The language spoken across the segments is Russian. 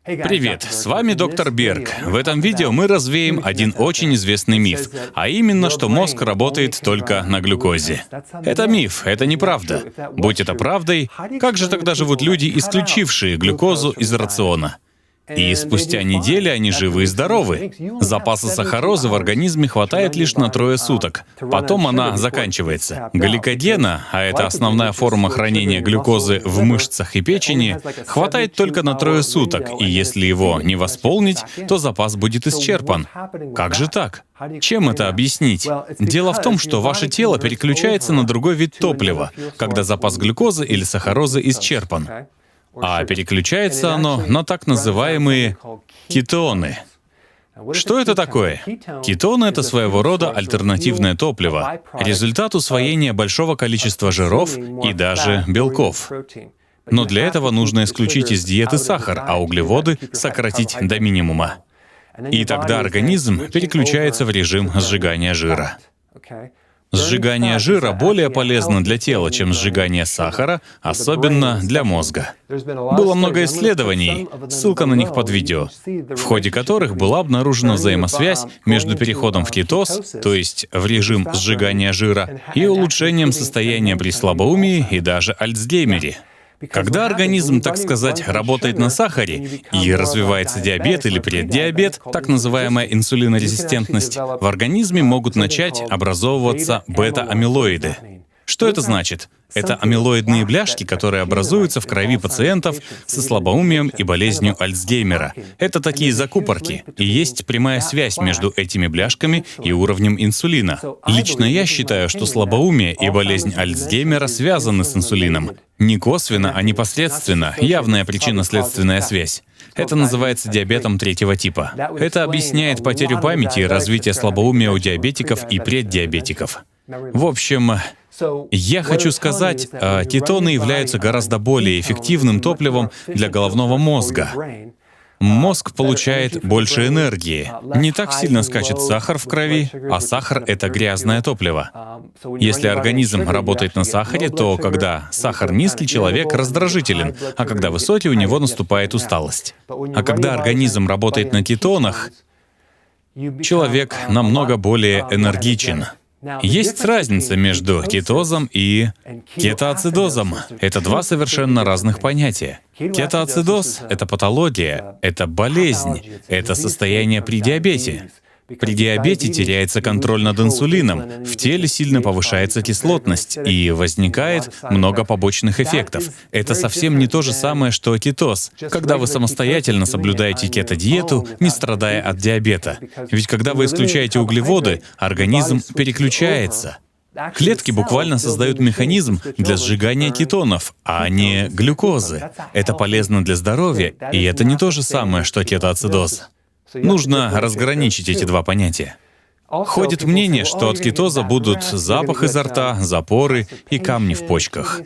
Привет, с вами доктор Берг. В этом видео мы развеем один очень известный миф, а именно, что мозг работает только на глюкозе. Это миф, это неправда. Будь это правдой, как же тогда живут люди, исключившие глюкозу из рациона? И спустя неделю они живы и здоровы. Запаса сахарозы в организме хватает лишь на 3 суток. Потом она заканчивается. Гликогена, а это основная форма хранения глюкозы в мышцах и печени, хватает только на 3 суток, и если его не восполнить, то запас будет исчерпан. Как же так? Чем это объяснить? Дело в том, что ваше тело переключается на другой вид топлива, когда запас глюкозы или сахарозы исчерпан. А переключается оно на так называемые кетоны. Что это такое? Кетоны — это своего рода альтернативное топливо, результат усвоения большого количества жиров и даже белков. Но для этого нужно исключить из диеты сахар, а углеводы сократить до минимума. И тогда организм переключается в режим сжигания жира. Сжигание жира более полезно для тела, чем сжигание сахара, особенно для мозга. Было много исследований, ссылка на них под видео, в ходе которых была обнаружена взаимосвязь между переходом в кетоз, то есть в режим сжигания жира, и улучшением состояния при слабоумии и даже Альцгеймере. Когда организм, так сказать, работает на сахаре и развивается диабет или преддиабет, так называемая инсулинорезистентность, в организме могут начать образовываться бета-амилоиды. Что это значит? Это амилоидные бляшки, которые образуются в крови пациентов со слабоумием и болезнью Альцгеймера. Это такие закупорки, и есть прямая связь между этими бляшками и уровнем инсулина. Лично я считаю, что слабоумие и болезнь Альцгеймера связаны с инсулином. Не косвенно, а непосредственно, явная причинно-следственная связь. Это называется диабетом 3-го типа. Это объясняет потерю памяти и развитие слабоумия у диабетиков и преддиабетиков. В общем, я хочу сказать, кетоны являются гораздо более эффективным топливом для головного мозга. Мозг получает больше энергии. Не так сильно скачет сахар в крови, а сахар — это грязное топливо. Если организм работает на сахаре, то когда сахар низкий, человек раздражителен, а когда высокий, у него наступает усталость. А когда организм работает на кетонах, человек намного более энергичен. Есть разница между кетозом и кетоацидозом. Это два совершенно разных понятия. Кетоацидоз — это патология, это болезнь, это состояние при диабете. При диабете теряется контроль над инсулином, в теле сильно повышается кислотность, и возникает много побочных эффектов. Это совсем не то же самое, что кетоз, когда вы самостоятельно соблюдаете кето-диету, не страдая от диабета. Ведь когда вы исключаете углеводы, организм переключается. Клетки буквально создают механизм для сжигания кетонов, а не глюкозы. Это полезно для здоровья, и это не то же самое, что кетоацидоз. Нужно разграничить эти два понятия. Ходит мнение, что от кетоза будут запах изо рта, запоры и камни в почках.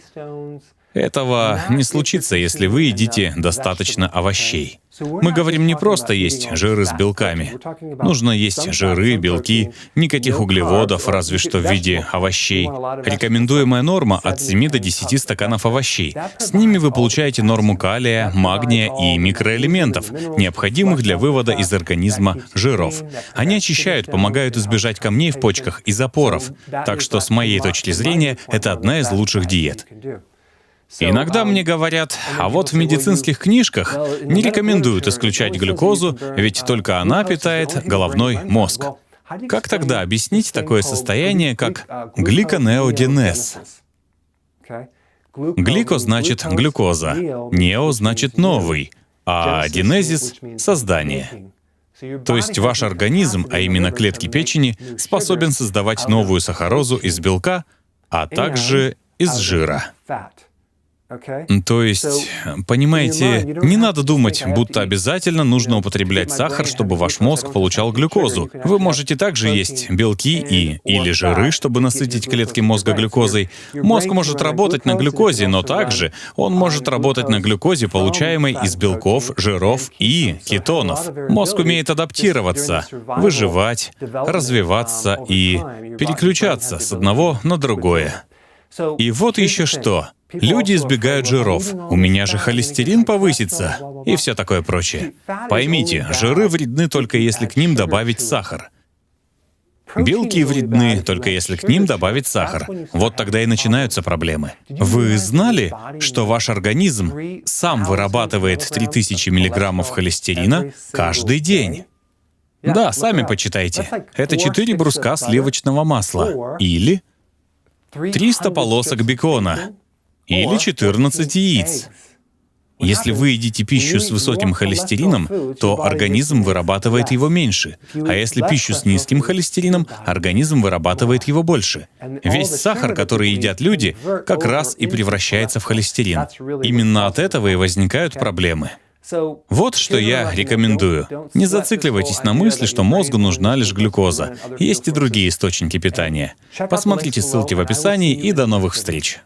Этого не случится, если вы едите достаточно овощей. Мы говорим не просто есть жиры с белками. Нужно есть жиры, белки, никаких углеводов, разве что в виде овощей. Рекомендуемая норма от 7 до 10 стаканов овощей. С ними вы получаете норму калия, магния и микроэлементов, необходимых для вывода из организма жиров. Они очищают, помогают избежать камней в почках и запоров. Так что, с моей точки зрения, это одна из лучших диет. Иногда мне говорят, а вот в медицинских книжках не рекомендуют исключать глюкозу, ведь только она питает головной мозг. Как тогда объяснить такое состояние, как гликонеогенез? Глико значит глюкоза, нео значит новый, а генезис — создание. То есть ваш организм, а именно клетки печени, способен создавать новую сахарозу из белка, а также из жира. То есть, понимаете, не надо думать, будто обязательно нужно употреблять сахар, чтобы ваш мозг получал глюкозу. Вы можете также есть белки или жиры, чтобы насытить клетки мозга глюкозой. Мозг может работать на глюкозе, но также он может работать на глюкозе, получаемой из белков, жиров и кетонов. Мозг умеет адаптироваться, выживать, развиваться и переключаться с одного на другое. И вот еще что. Люди избегают жиров. У меня же холестерин повысится. И все такое прочее. Поймите, жиры вредны только если к ним добавить сахар. Белки вредны только если к ним добавить сахар. Вот тогда и начинаются проблемы. Вы знали, что ваш организм сам вырабатывает 3000 миллиграммов холестерина каждый день? Да, сами почитайте. Это 4 бруска сливочного масла. Или 300 полосок бекона. Или 14 яиц. Если вы едите пищу с высоким холестерином, то организм вырабатывает его меньше. А если пищу с низким холестерином, организм вырабатывает его больше. Весь сахар, который едят люди, как раз и превращается в холестерин. Именно от этого и возникают проблемы. Вот что я рекомендую. Не зацикливайтесь на мысли, что мозгу нужна лишь глюкоза. Есть и другие источники питания. Посмотрите ссылки в описании, и до новых встреч.